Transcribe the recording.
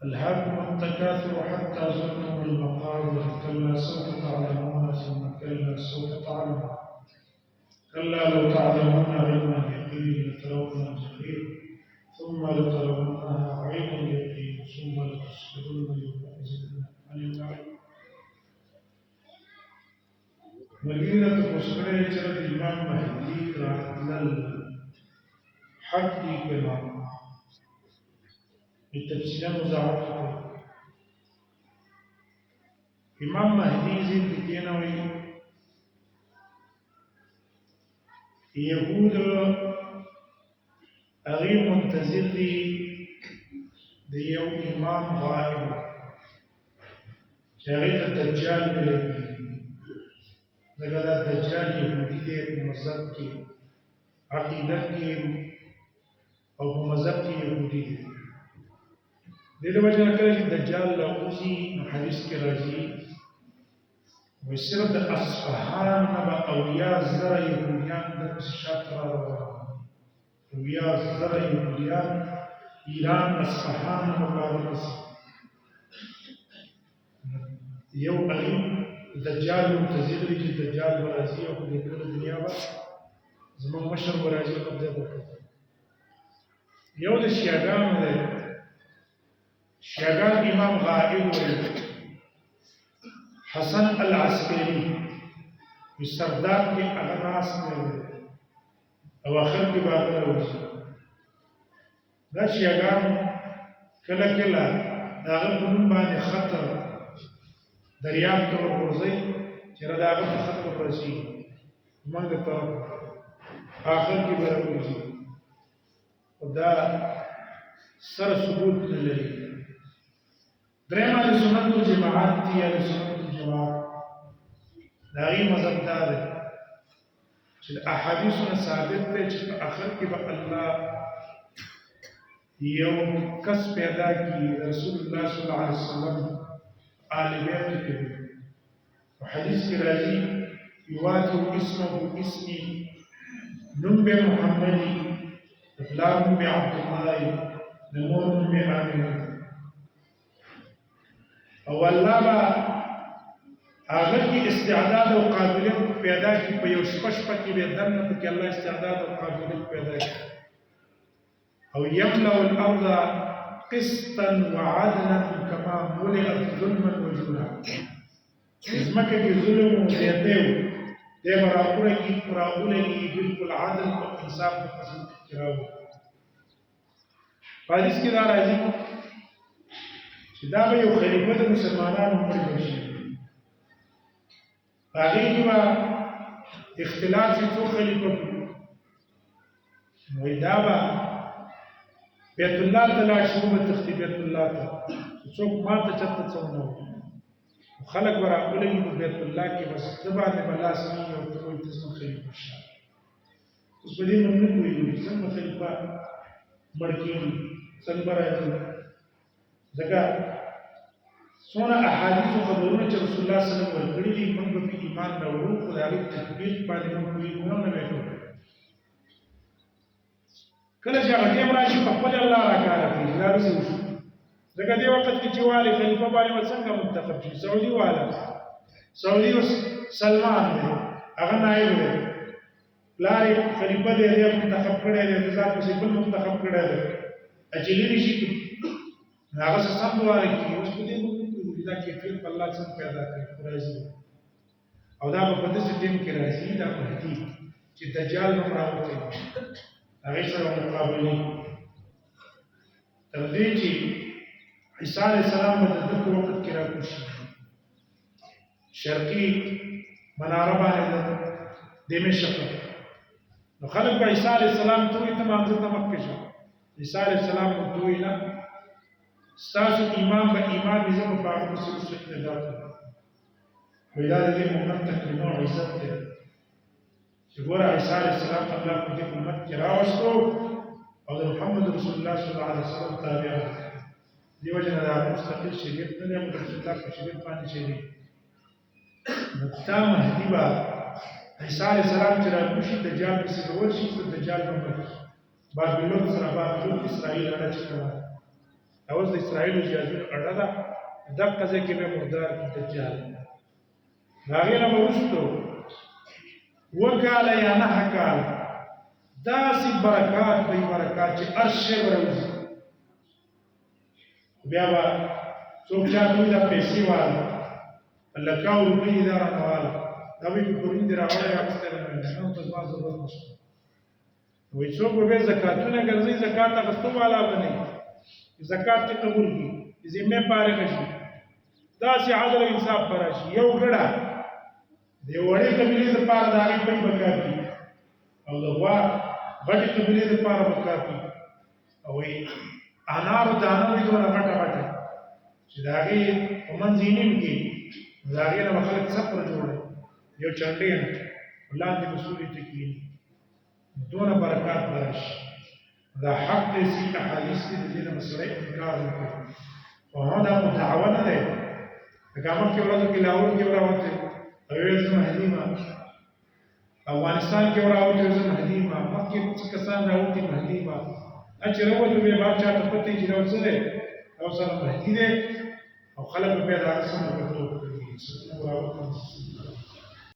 ألهاكم التكاثر حتى زرتم المقابر كلا سوف تعلمون ثم كلا سوف تعلمون كلا لو تعلمون علم اليقين لترون الجحيم ثم لترونها عين اليقين ثم لتصبرن يومئذ عن النعيم. مدينة مسكرة جرد الإمام مهدي رحمة الحق كلام بالتفسير مزاحمة إمام مهدي زين دينوي يهود أغي منتظر ديو إمام غائب شاغل الدجال بلدي لقد الدجال يهودي مذهب کی عقیدت کی او مذهب کی یهودی دې د وجه کله چې دجال لاوزي حدیث کې راځي وصرف د اصفهان نبا اولیاء زرع یهودیان د شاطر اولیاء زرع یهودیان ایران اصفهان مبارک یو علیم دجال منتظر دی چې دجال ورازي او د ټول دنیا با زمون مشر ورازي قبضه وکړي یو د شیعاګانو دی شیعاګان امام غائب وي حسن العسکری په سردار کې اغناس نه او اخر کې باغ راوځي دا شیعاګان کله کله داغه په نوم باندې خطر دریاب ته ورځي چې را داغه په خطر ورسي موږ ته اخر کې به راوځي او دا سره ثبوت نه لري درېمه د سنت الجماعت دی یا سنت الجماعت دا غي مذهب دا دی چې احادیثونه ثابت دي چې په اخر کې به الله یو کس پیدا کی رسول الله صلی الله علیه وسلم آل بیت کې حدیث کې راځي یواتو اسمه اسمی نم به محمدی اطلاق به عبد الله نمور به آمین او الله با هغه کې استعداد او قابلیت پیدا کی په یو شپه کې به دنه په کې الله استعداد او قابلیت پیدا کی او يملأ الارض قسطا وعدلا كما ملئت ظلما وجورا زمکه کې ظلم او زیاتیو د برابر کی پراوله کی بالکل عادل او انصاف په قسم کې راو حدیث کې دا راځي چې دا به یو خلیفہ د مسلمانانو پر شي هغه کې به اختلاف شي څو خلیفہ نو دا به بیت الله تعالی شروع به تختی بیت الله ته څوک ما ته چرته څونو خلق ورا ولګي په بیت الله کې بس تبانه بلا سمي او ټول تاسو خلیفہ شه اوس په دې موږ کوی څنګه خلیفہ مړکی څنګه راځي ځکه څونه احادیث او خبرونه چې رسول الله صلی الله علیه وسلم ورکړي دي موږ په ایمان راوړو خو دا غي تطبیق باندې موږ کوی نه وکړو کله چې هغه ټیم راشي په خپل الله راکاره کوي دا رسول شو ځکه دې وخت کې چې والي خلیفہ باندې څنګه منتخب شي سعودي والا سعودي سلمان دی هغه نائب دی لاري خلیفہ دې منتخب کړی دی ځکه چې بل منتخب کړی دی اجلی نشي هغه څه سم واره کی اوس په دې موږ دا کیفیت الله څنګه پیدا کړی راځي او دا په دې ټیم کې راځي دا په دې چې دجال نو راوځي هغه سره مقابله تر دې چې عیسی علیه السلام په دغه وخت کې راکوشي شرقي مناره باندې دمشق نو خلک په عیسی علیه السلام ته تمام ځته مکه شو عیسی علیه السلام ته وینا ستاسو ایمان به ایمان دې زموږ په اړه څه څه نه ویلا دې موږ ته کلمه عزت ده چې ګوره عیسی علیه السلام الله په دې امت کې راوستو او د محمد رسول الله صلی الله علیه وسلم تابع دی وجه نه مستقل شریعت نه موږ رسول الله په شریعت باندې شریعت مقتا مهدی با عیسی علیه السلام چې راوشي دجال په څیر شي چې دجال په بابلون سره بابلون اسرائیل راځي اوس د اسرائیلو جهازونو اډه ده دغه ځای کې به مردار دجال هغې نه به وروستو وکاله یا 9 کاله داسې برکات به برکات چې هر شی به راوځي بیا به څوک چاته وایي دا پیسې واله لکاو روپۍ دې دا رانه واله دا به یې پرون دې راوړی اخیستی نه نو ته زما ضرورت نشته وایي څوک به بیا زکاتونه ګرځوي زکات اخیستو والا به نه وي زکات دې قبول کړي ذمې فارغه شي داسې عدل او انصاف به راشي یو ګډه د یو وړې قبیلې دپاره د هغې پۍ به کار کړي او د غوا غټې قبیلې دپاره به کار کړي او وایي انارو دانه وي دونه غټه غټه چې د هغې په منځ یې نیم کې د هغې نه به خلک سفر جوړوي یو چنډۍ نه لاندې به سوري ته کښېني دونه برکات به راشي دا حق دی صحیح احادیث دي د دې نه به سړی انکار نه کوي خو هغه دا مدعوه نه دی لکه مخکې ورځو کې لاهور کې وراوتې او ویل زه مهدي یم افغانستان کې وراوتې زه مهدي یم مخکې څه کسان راوتي مهدي یم چې راوتو بیا بار چاته پته چې دا څه دی او سره مهدي دی او خلک به بیا د هغه سمه په توګه کوي